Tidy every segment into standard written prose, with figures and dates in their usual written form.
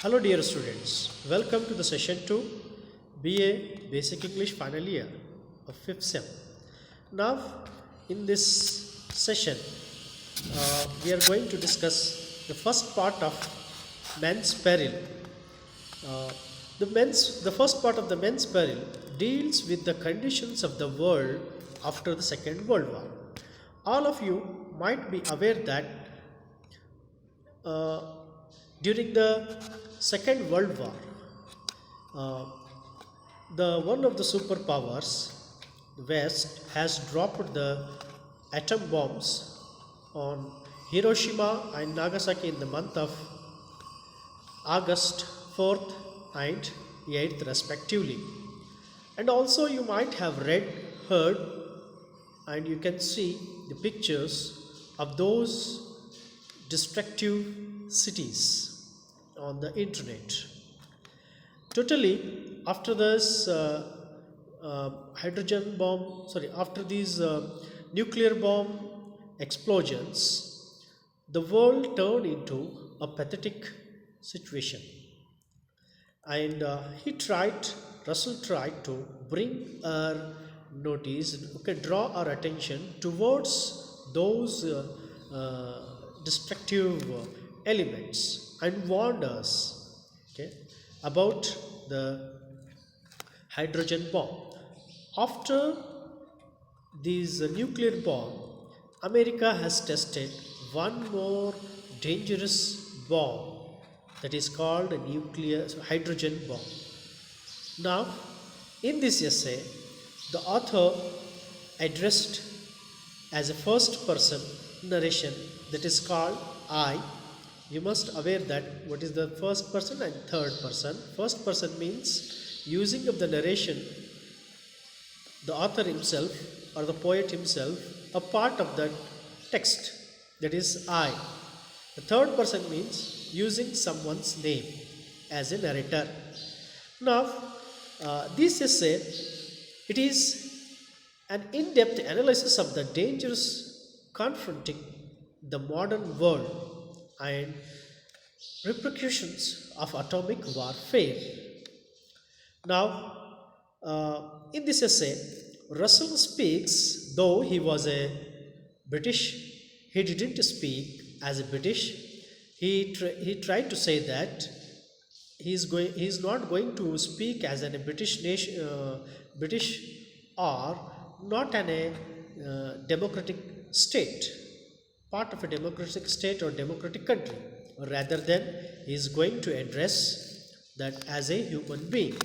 Hello dear students, welcome to the session 2 BA Basic English final year of 5th sem. Now in this session we are going to discuss the first part of men's peril. Uh, the first part of the men's peril deals with the conditions of the world after the Second World War. All of you might be aware that uh, during the Second World War, uh, the one of the superpowers, the West, has dropped the atom bombs on Hiroshima and Nagasaki in the month of August 4th and 8th respectively. And also you might have heard, and you can see the pictures of those destructive cities on the internet. Totally, after this after these nuclear bomb explosions, the world turned into a pathetic situation. And Russell tried to bring our notice, draw our attention towards those destructive elements and warned us, about the hydrogen bomb. After this nuclear bomb, America has tested one more dangerous bomb, that is called a hydrogen bomb. Now, in this essay, the author addressed as a first person narration, that is called I. You must aware that what is the first person and third person. First person means using of the narration, the author himself or the poet himself, a part of that text, that is I. The third person means using someone's name as a narrator. Now, this essay, it is an in-depth analysis of the dangers confronting the modern world and repercussions of atomic warfare. Now, in this essay, Russell speaks, though he was a British, he didn't speak as a British. He tried to say that he's not going to speak as a British nation, British, or not a democratic state, part of a democratic state or democratic country. Rather than he is going to address that as a human being.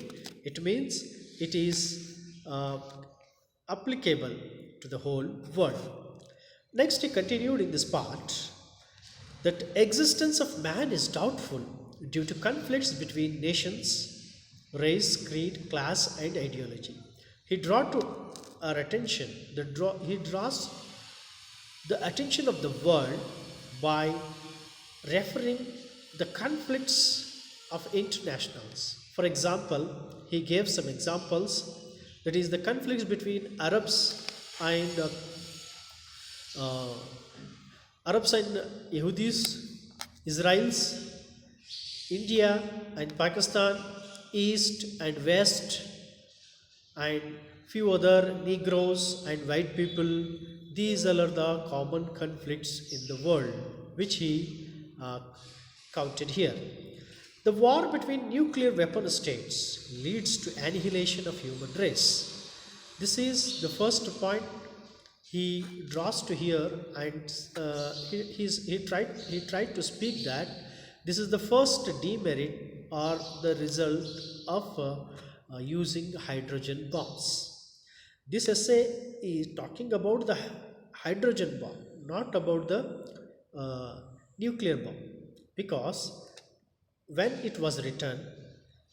It means it is applicable to the whole world. Next, he continued in this part that existence of man is doubtful due to conflicts between nations, race, creed, class, and ideology. He draws the attention of the world by referring the conflicts of internationals. For example, he gave some examples, that is the conflicts between Arabs and Yehudis, Israelis, India and Pakistan, East and West, and few other Negroes and white people. These are the common conflicts in the world, which he counted here. The war between nuclear weapon states leads to annihilation of human race. This is the first point he draws to here, and he tried to speak that this is the first demerit or the result of using hydrogen bombs. This essay is talking about the hydrogen bomb, not about the nuclear bomb, because when it was written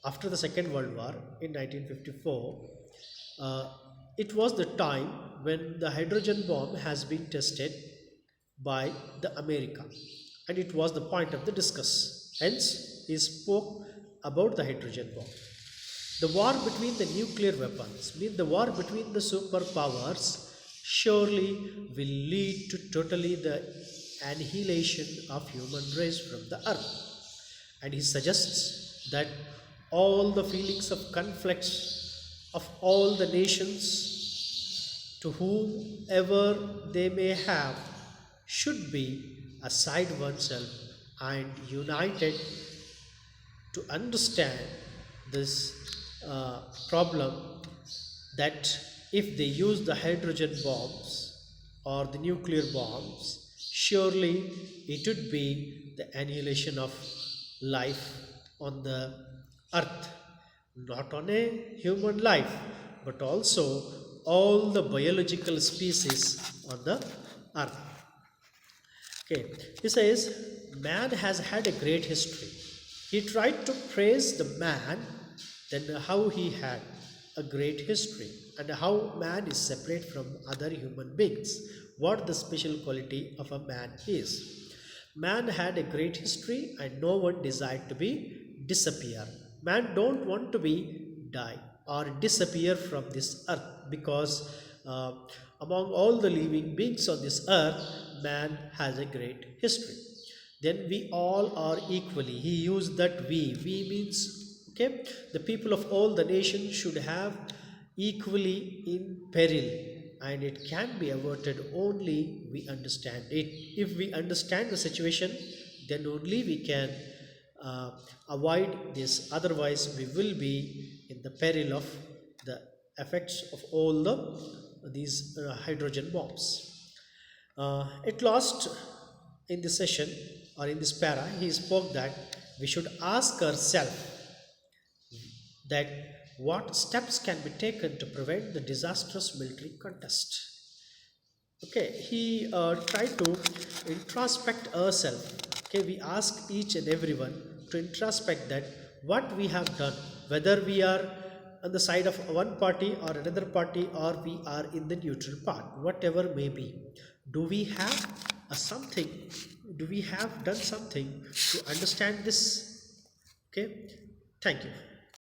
after the Second World War in 1954, it was the time when the hydrogen bomb has been tested by the America, and it was the point of the discuss. Hence, he spoke about the hydrogen bomb. The war between the nuclear weapons, means the war between the superpowers, surely will lead to totally the annihilation of human race from the earth. and he suggests that all the feelings of conflicts of all the nations to whomever they may have should be aside oneself and united to understand this problem, that if they use the hydrogen bombs or the nuclear bombs, surely it would be the annihilation of life on the earth, not on a human life, but also all the biological species on the earth. Okay, he says, man has had a great history. He tried to praise the man, then how he had a great history and how man is separate from other human beings, what the special quality of a man is. Man had a great history and no one desired to be disappear. Man don't want to be die or disappear from this earth, because among all the living beings on this earth, man has a great history. Then we all are equally. He used that we means, okay, the people of all the nations should have equally in peril, and it can be averted only we understand it. If we understand the situation, then only we can avoid this. Otherwise we will be in the peril of the effects of all these hydrogen bombs. At last, in this session or in this para, he spoke that we should ask ourselves that what steps can be taken to prevent the disastrous military contest. Okay, he tried to introspect ourselves. Okay, we ask each and everyone to introspect that what we have done, whether we are on the side of one party or another party, or we are in the neutral part, whatever may be. Do we have something? Do we have done something to understand this? Okay, thank you.